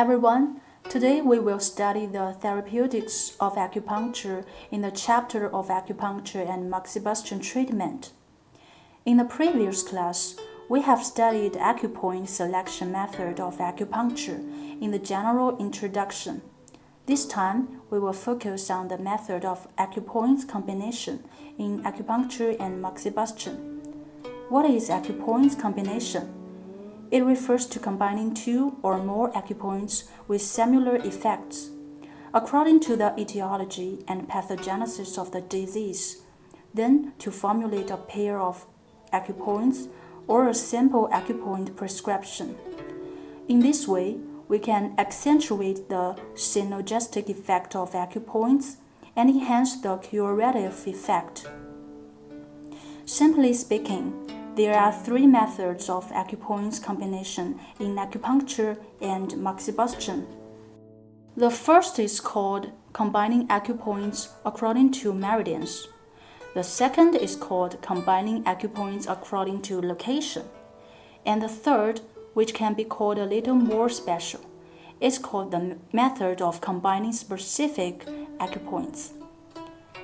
everyone. Today we will study the therapeutics of acupuncture in the chapter of acupuncture and Maxibustion treatment. In the previous class, we have studied Accu-Point selection method of acupuncture in the general introduction. This time, we will focus on the method of Accu-Points combination in acupuncture and Maxibustion. What is Accu-Points combination? It refers to combining two or more Accu-Points with similar effects, according to the etiology and pathogenesis of the disease, then to formulate a pair of Accu-Points or a simple Accu-Point prescription. In this way, we can accentuate the synergistic effect of Accu-Points and enhance the curative effect. Simply speaking, there are three methods of Accu-Points combination in acupuncture and Maxibustion. The first is called combining Accu-Points according to Meridians. The second is called combining Accu-Points according to location. And the third, which can be called a little more special, is called the method of combining specific Accu-Points.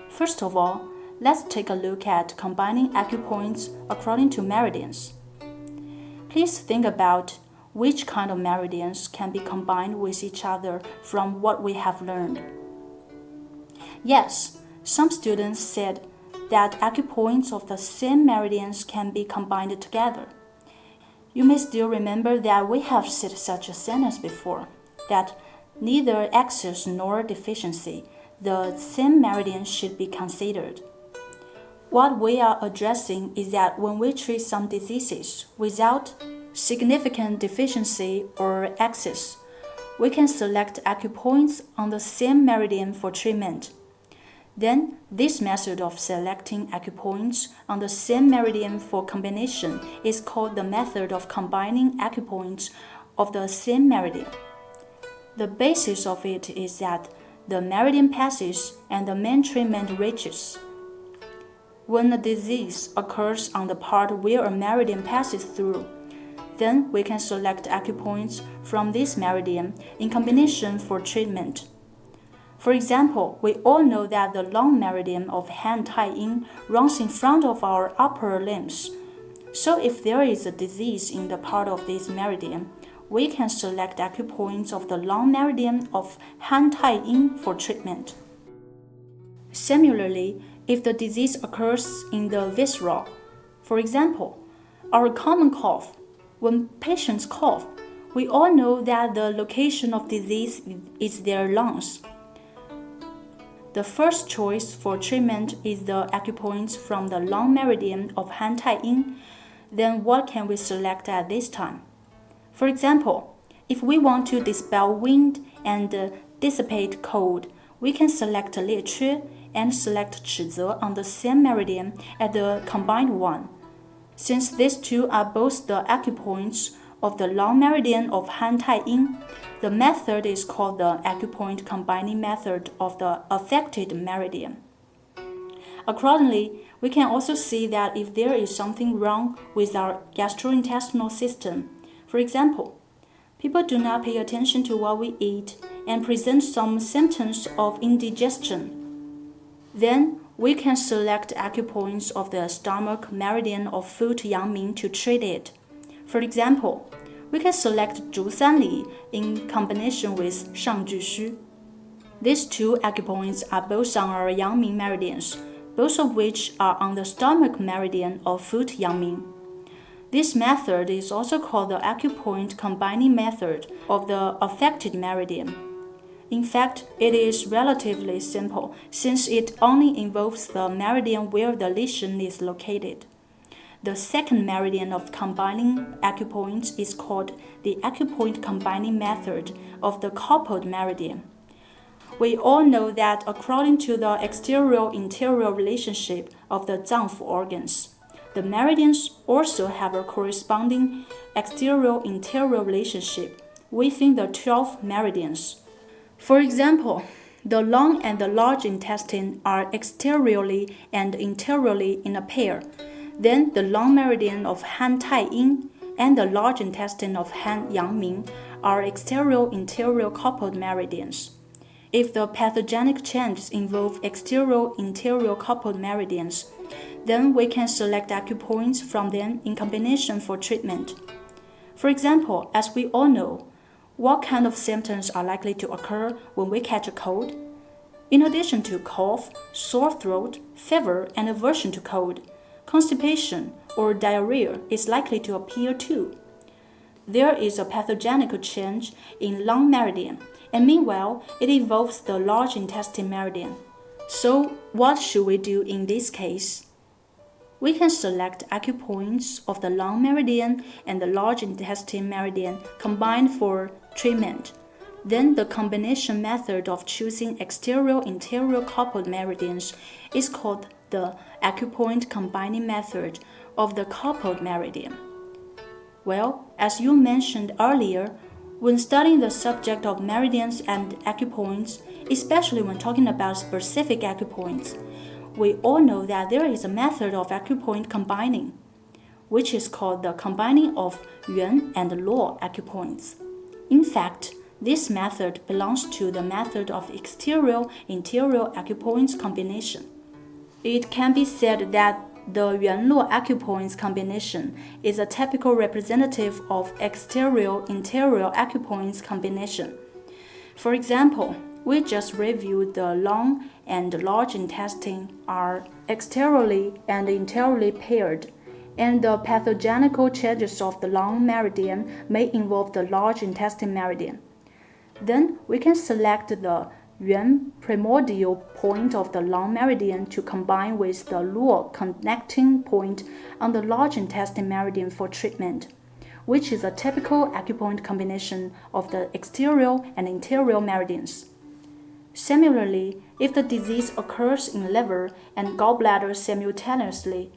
First of all, let's take a look at combining Accu-Points according to meridians. Please think about which kind of meridians can be combined with each other from what we have learned. Yes, some students said that Accu-Points of the same meridians can be combined together. You may still remember that we have said such a sentence before, that neither excess nor deficiency, the same meridian should be considered. What we are addressing is that when we treat some diseases without significant deficiency or excess, we can select Accu-Points on the same meridian for treatment. Then, this method of selecting Accu-Points on the same meridian for combination is called the method of combining Accu-Points of the same meridian. The basis of it is that the meridian passes and the main treatment reaches. When a disease occurs on the part where a meridian passes through, then we can select Accu-Points from this meridian in combination for treatment. For example, we all know that the long meridian of hand tie-in runs in front of our upper limbs. So if there is a disease in the part of this meridian, we can select Accu-Points of the long meridian of hand tie-in for treatment. Similarly, if the disease occurs in the viscera, for example, our common cough, when patients cough, we all know that the location of disease is their lungs. The first choice for treatment is the Accu-Points from the long meridian of hand tie-in. Then what can we select at this time? For example, if we want to dispel wind and dissipate cold, we can select 列缺 and select 尺泽 on the same meridian as the combined one. Since these two are both the Accu-Points of the long meridian of hand tie-in, the method is called the Accu-Point combining method of the affected meridian. Accordingly, we can also see that if there is something wrong with our gastrointestinal system, for example, people do not pay attention to what we eat and present some symptoms of indigestion, then we can select Accu-Points of the stomach meridian of foot yangming to treat it. For example, we can select 足三里 in combination with 上巨虚. These two Accu-Points are both on our yangming meridians, both of which are on the stomach meridian of foot yangming. This method is also called the Accu-Point combining method of the affected meridian. In fact, it is relatively simple since it only involves the meridian where the lesion is located. The second meridian of combining Accu-Points is called the Accu-Point combining method of the carpal meridian. We all know that according to the exterior-interior relationship of the 脏腑 organs, the meridians also have a corresponding exterior-interior relationship within the 12 meridians. For example, the long and the large intestine are exteriorly and interiorly in a pair. Then the long meridian of hand tai-in and the large intestine of hand yangming are exterior-interior coupled meridians. If the pathogenic changes involve exterior-interior coupled meridians, then we can select acupoints from them in combination for treatment. For example, as we all know, what kind of symptoms are likely to occur when we catch a cold? In addition to cough, sore throat, fever, and aversion to cold, constipation or diarrhea is likely to appear too. There is a pathogenic change in lung meridian, and meanwhile, it involves the large intestine meridian. So, what should we do in this case? We can select acupoints of the lung meridian and the large intestine meridian combined for treatment. Then the combination method of choosing exterior-interior coupled meridians is called the Accu-Point combining method of the coupled meridian. Well, as you mentioned earlier, when studying the subject of meridians and acupoints, especially when talking about specific acupoints, we all know that there is a method of acupoint combining, which is called the combining of yuan and luo acupoints. In fact, this method belongs to the method of exterior-interior acupoints combination. It can be said that the yuan-luo acupoints combination is a typical representative of exterior-interior acupoints combination. For example, we just reviewed the lung and large intestine are exteriorly and interiorly paired, and the pathogenical changes of the lung meridian may involve the large intestine meridian. Then we can select the yuan primordial point of the lung meridian to combine with the luo connecting point on the large intestine meridian for treatment, which is a typical acupoint combination of the exterior and interior meridians. Similarly, if the disease occurs in liver and gallbladder simultaneously,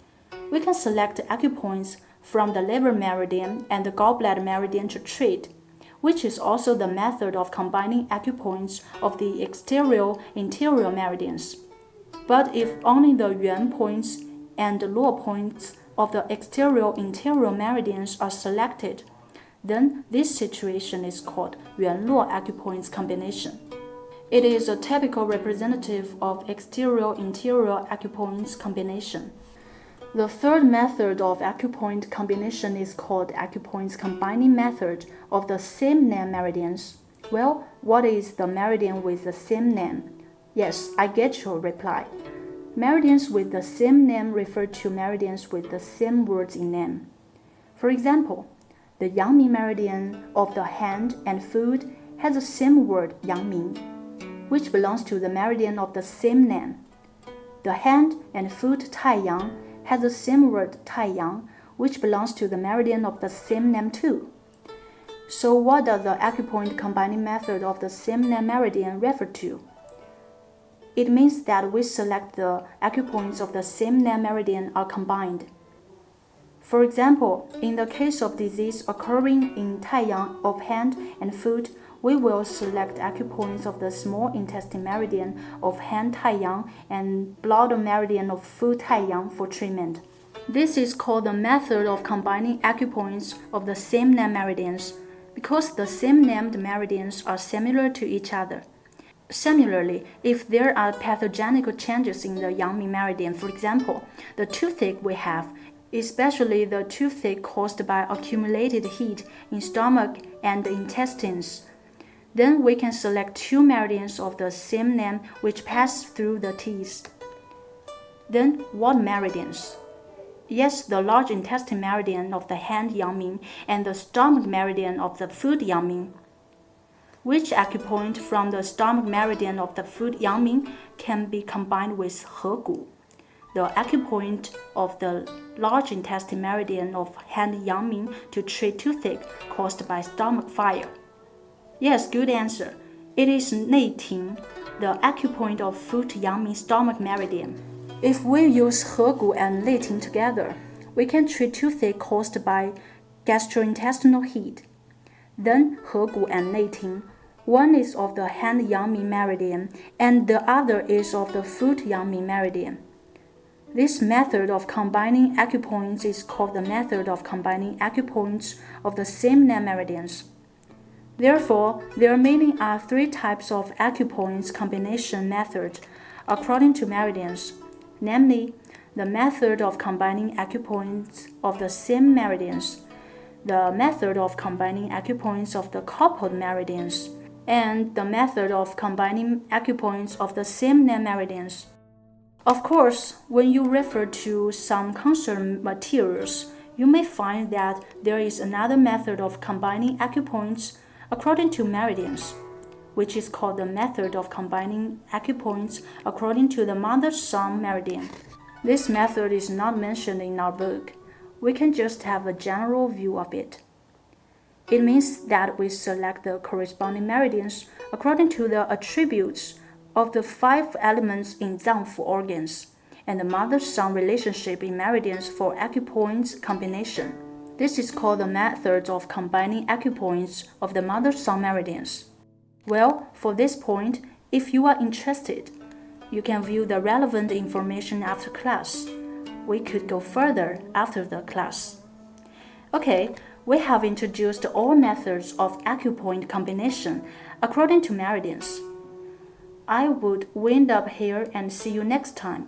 we can select acupoints from the liver meridian and the gallbladder meridian to treat, which is also the method of combining acupoints of the exterior-interior meridians. But if only the yuan points and the luo points of the exterior-interior meridians are selected, then this situation is called yuan-luo acupoints combination. It is a typical representative of exterior-interior acupoints combination. The third method of acupoint combination is called Accu-Points combining method of the same name meridians. Well, what is the meridian with the same name? Yes, I get your reply. Meridians with the same name refer to meridians with the same words in name. For example, the Yangming meridian of the hand and foot has the same word Yangming, which belongs to the meridian of the same name. The hand and foot Taiyang has the same word Taiyang, which belongs to the meridian of the same name too. So what does the acupoint combining method of the same name meridian refer to? It means that we select the acupoints of the same name meridian are combined. For example, in the case of disease occurring in Taiyang of hand and foot, we will select acupoints of the small intestine meridian of hand Taiyang and blood meridian of foot Taiyang for treatment. This is called the method of combining acupoints of the same name meridians because the same named meridians are similar to each other. Similarly, if there are pathogenic changes in the Yangming meridian, for example, the toothache we have, especially the toothache caused by accumulated heat in stomach and intestines, then we can select two meridians of the same name which pass through the teeth. Then what meridians? Yes, the large intestine meridian of the hand Yangming and the stomach meridian of the foot Yangming. Which acupoint from the stomach meridian of the foot Yangming can be combined with Hegu, the acupoint of the large intestine meridian of hand Yangming to treat toothache caused by stomach fire? Yes, good answer. It is Neiting, the acupoint of foot Yangming stomach meridian. If we use Hegu and Neiting together, we can treat toothache caused by gastrointestinal heat. Then Hegu and Neiting, one is of the hand Yangming meridian and the other is of the foot Yangming meridian. This method of combining acupoints is called the method of combining acupoints of the same name meridians. Therefore, there mainly are three types of Accu-Points combination method according to Meridians, namely, the method of combining Accu-Points of the same Meridians, the method of combining Accu-Points of the coupled Meridians, and the method of combining Accu-Points of the same name Meridians. Of course, when you refer to some concerned materials, you may find that there is another method of combining Accu-Points according to Meridians, which is called the method of combining Accu-Points according to the mother-son meridian. This method is not mentioned in our book. We can just have a general view of it. It means that we select the corresponding meridians according to the attributes of the 5 elements in Zangfu organs and the mother-son relationship in meridians for Accu-Points combination. This is called the method of combining Accu-Points of the mother-son meridians. Well, for this point, if you are interested, you can view the relevant information after class. We could go further after the class. Okay, we have introduced all methods of Accu-Point combination according to Meridians. I would wind up here and see you next time.